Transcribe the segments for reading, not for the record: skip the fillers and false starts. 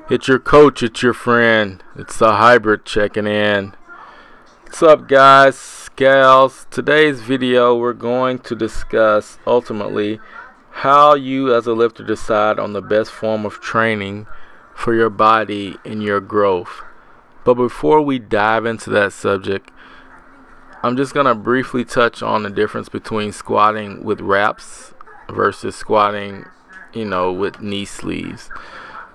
It's your coach, it's your friend, it's the hybrid checking in. What's up, guys, gals? Today's video we're going to discuss ultimately how you as a lifter decide on the best form of training for your body and your growth. But before we dive into that subject, I'm just going to briefly touch on the difference between squatting with wraps versus squatting, with knee sleeves.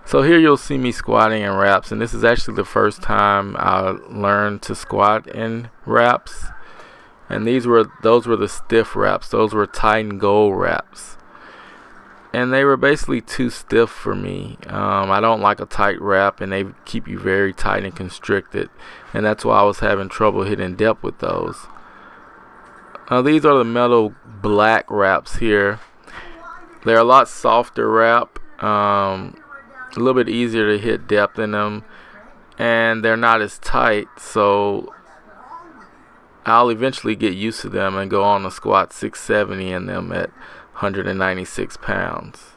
So here you'll see me squatting in wraps, and this is actually the first time I learned to squat in wraps. And those were the stiff wraps. Those were Titan Gold wraps, and they were basically too stiff for me. I don't like a tight wrap, and they keep you very tight and constricted, and that's why I was having trouble hitting depth with those. Now these are the metal black wraps here. They're a lot softer wrap. A little bit easier to hit depth in them, and they're not as tight, so I'll eventually get used to them and go on to squat 670 in them at 196 pounds.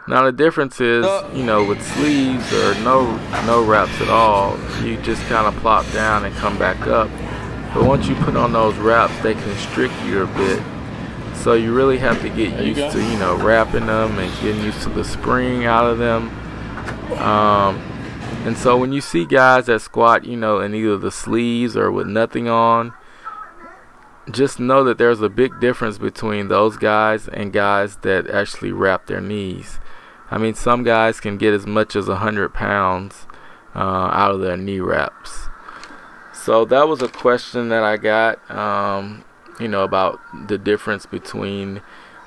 Now the difference is, with sleeves or no wraps at all, you just kind of plop down and come back up. But once you put on those wraps, they constrict you a bit. So you really have to get used to, wrapping them and getting used to the spring out of them. And so when you see guys that squat, in either the sleeves or with nothing on, just know that there's a big difference between those guys and guys that actually wrap their knees. I mean, some guys can get as much as 100 pounds out of their knee wraps. So that was a question that I got. About the difference between,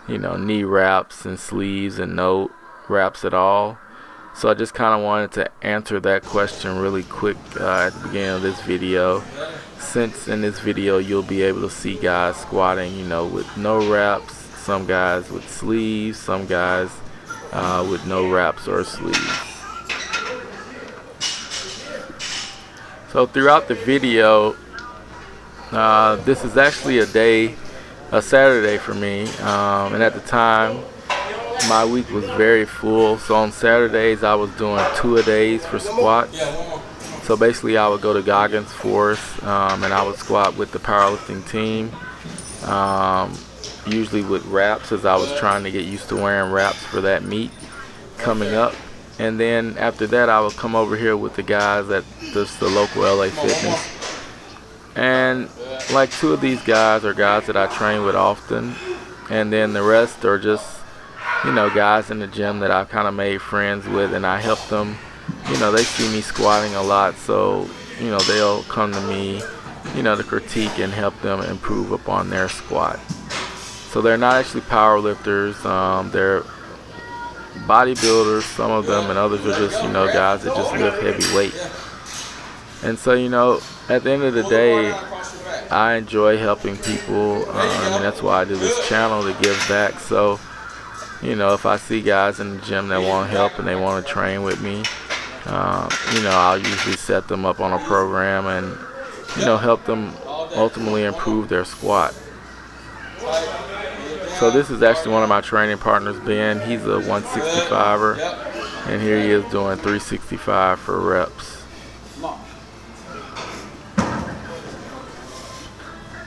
knee wraps and sleeves and no wraps at all. So I just kind of wanted to answer that question really quick at the beginning of this video, since in this video you'll be able to see guys squatting, with no wraps, some guys with sleeves, some guys with no wraps or sleeves. So throughout the video, this is actually a Saturday for me, and at the time my week was very full. So on Saturdays I was doing 2-a-days for squats. So basically I would go to Goggins Forest, and I would squat with the powerlifting team, usually with wraps, as I was trying to get used to wearing wraps for that meet coming up. And then after that I would come over here with the guys at just the local LA Fitness. And like 2 of these guys are guys that I train with often, and then the rest are just, guys in the gym that I've kind of made friends with, and I help them. They see me squatting a lot, so, they'll come to me, to critique and help them improve upon their squat. So they're not actually power lifters, they're bodybuilders, some of them, and others are just, guys that just lift heavy weight. And so, at the end of the day, I enjoy helping people. That's why I do this channel, to give back. So, if I see guys in the gym that want help and they want to train with me, I'll usually set them up on a program and, help them ultimately improve their squat. So this is actually one of my training partners, Ben. He's a 165er, and here he is doing 365 for reps.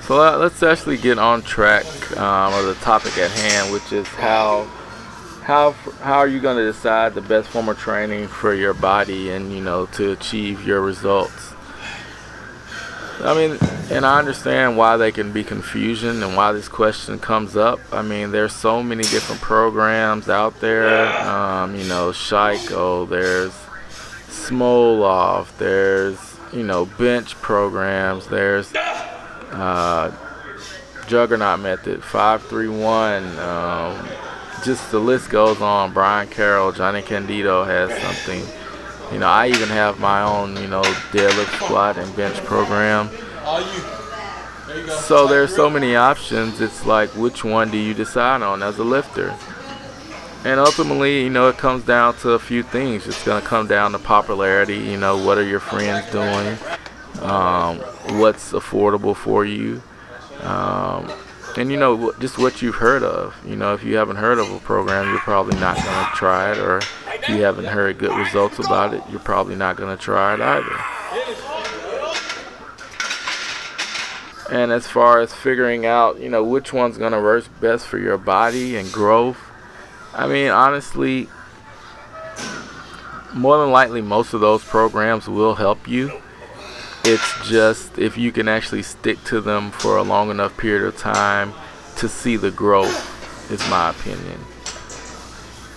So let's actually get on track of the topic at hand, which is how are you going to decide the best form of training for your body and to achieve your results. I mean, and I understand why there can be confusion and why this question comes up. I mean, there's so many different programs out there. Shico, there's Smolov, there's bench programs, there's Juggernaut method, 531, just the list goes on. Brian Carroll, Johnny Candido has something. I even have my own, deadlift, squat, and bench program. So there's so many options. It's like, which one do you decide on as a lifter? And ultimately, it comes down to a few things. It's going to come down to popularity. What are your friends doing? What's affordable for you? And just what you've heard of. If you haven't heard of a program, you're probably not going to try it, or if you haven't heard good results about it, you're probably not going to try it either. And as far as figuring out, which one's going to work best for your body and growth, I mean, honestly, more than likely most of those programs will help you. It's just if you can actually stick to them for a long enough period of time to see the growth, is my opinion.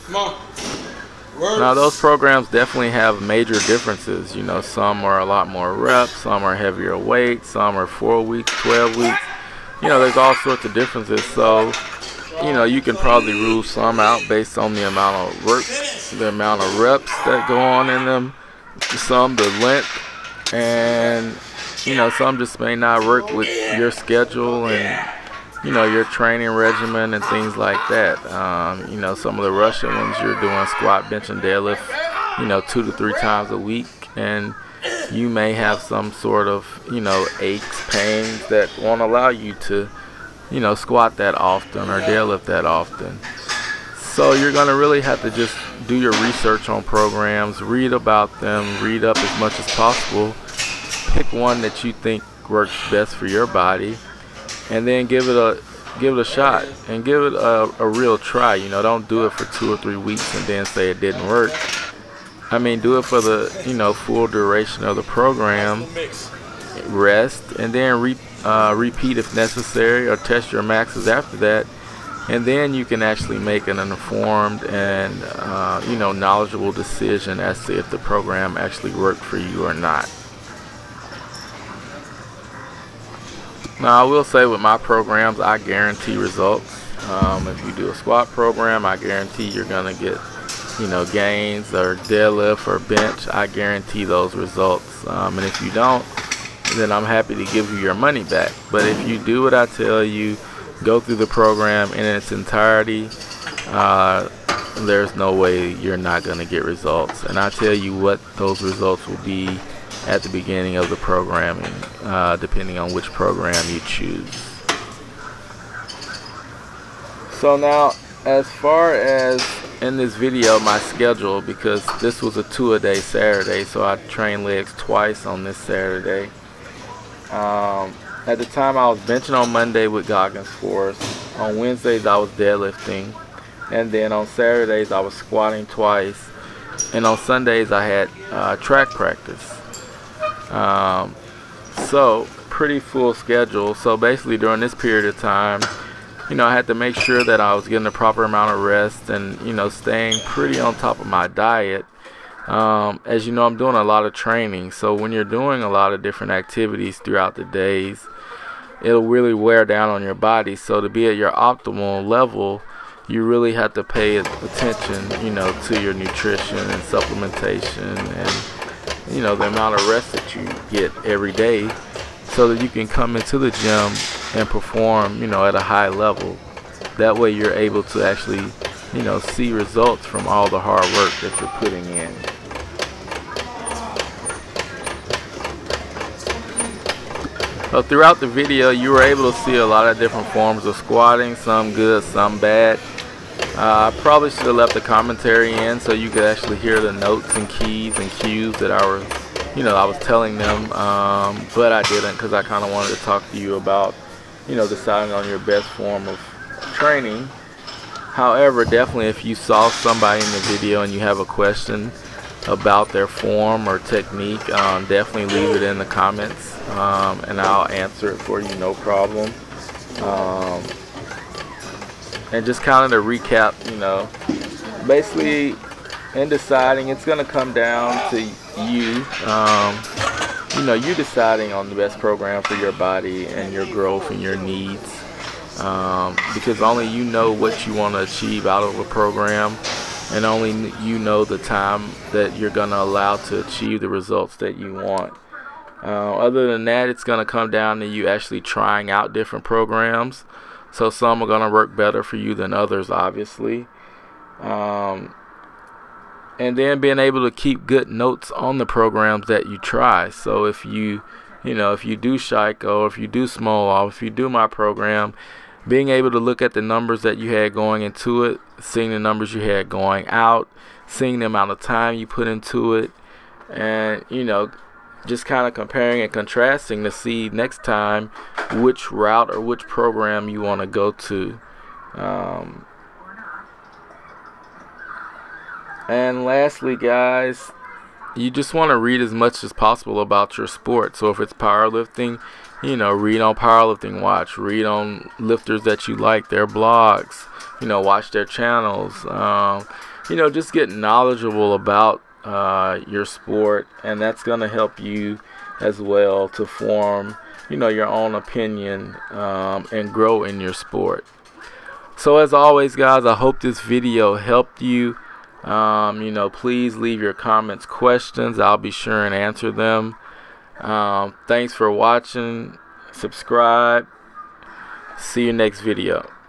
Come on. Now, those programs definitely have major differences. Some are a lot more reps, some are heavier weight, some are 4 weeks, 12 weeks. There's all sorts of differences. So, you can probably rule some out based on the amount of work, the amount of reps that go on in them, some the length, and, some just may not work with your schedule and, your training regimen and things like that. Some of the Russian ones, you're doing squat, bench, and deadlift, 2 to 3 times a week, and you may have some sort of, aches, pains that won't allow you to, squat that often or deadlift that often. So you're going to really have to just do your research on programs, read about them, read up as much as possible, pick one that you think works best for your body, and then give it a shot and give it a real try. Don't do it for 2 or 3 weeks and then say it didn't work. I mean, do it for the full duration of the program, rest, and then repeat if necessary, or test your maxes after that, and then you can actually make an informed and knowledgeable decision as to if the program actually worked for you or not. Now, I will say with my programs, I guarantee results. If you do a squat program, I guarantee you're going to get, gains, or deadlift or bench. I guarantee those results. And if you don't, then I'm happy to give you your money back. But if you do what I tell you, go through the program in its entirety, there's no way you're not going to get results. And I tell you what those results will be at the beginning of the programming, depending on which program you choose. So now, as far as in this video, my schedule, because this was a 2-a-day Saturday, so I trained legs twice on this Saturday. At the time, I was benching on Monday with Goggins Force. On Wednesdays, I was deadlifting, and then on Saturdays, I was squatting twice, and on Sundays, I had track practice. So pretty full schedule. So basically during this period of time, I had to make sure that I was getting the proper amount of rest and, staying pretty on top of my diet. As you know, I'm doing a lot of training. So when you're doing a lot of different activities throughout the days, it'll really wear down on your body. So to be at your optimal level, you really have to pay attention, to your nutrition and supplementation and the amount of rest that you get every day, so that you can come into the gym and perform, at a high level. That way you're able to actually, see results from all the hard work that you're putting in. So throughout the video, you were able to see a lot of different forms of squatting, some good, some bad. I probably should have left the commentary in so you could actually hear the notes and keys and cues that I was telling them, but I didn't, because I kind of wanted to talk to you about, deciding on your best form of training. However, definitely if you saw somebody in the video and you have a question about their form or technique, definitely leave it in the comments, and I'll answer it for you, no problem. And just kind of to recap, basically in deciding, it's going to come down to you, you deciding on the best program for your body and your growth and your needs, because only you know what you want to achieve out of a program, and only you know the time that you're going to allow to achieve the results that you want. Other than that, it's going to come down to you actually trying out different programs. So some are going to work better for you than others, obviously. And then being able to keep good notes on the programs that you try. So if you do Shiko, if you do Small Off, if you do my program, being able to look at the numbers that you had going into it, seeing the numbers you had going out, seeing the amount of time you put into it, and just kind of comparing and contrasting to see next time which route or which program you want to go to. And lastly, guys, you just want to read as much as possible about your sport. So if it's powerlifting, read on Powerlifting Watch, read on lifters that you like, their blogs, watch their channels, just get knowledgeable about your sport, and that's going to help you as well to form your own opinion and grow in your sport. So as always, guys, I hope this video helped you. Please leave your comments, questions. I'll be sure and answer them. Thanks for watching. Subscribe. See you next video.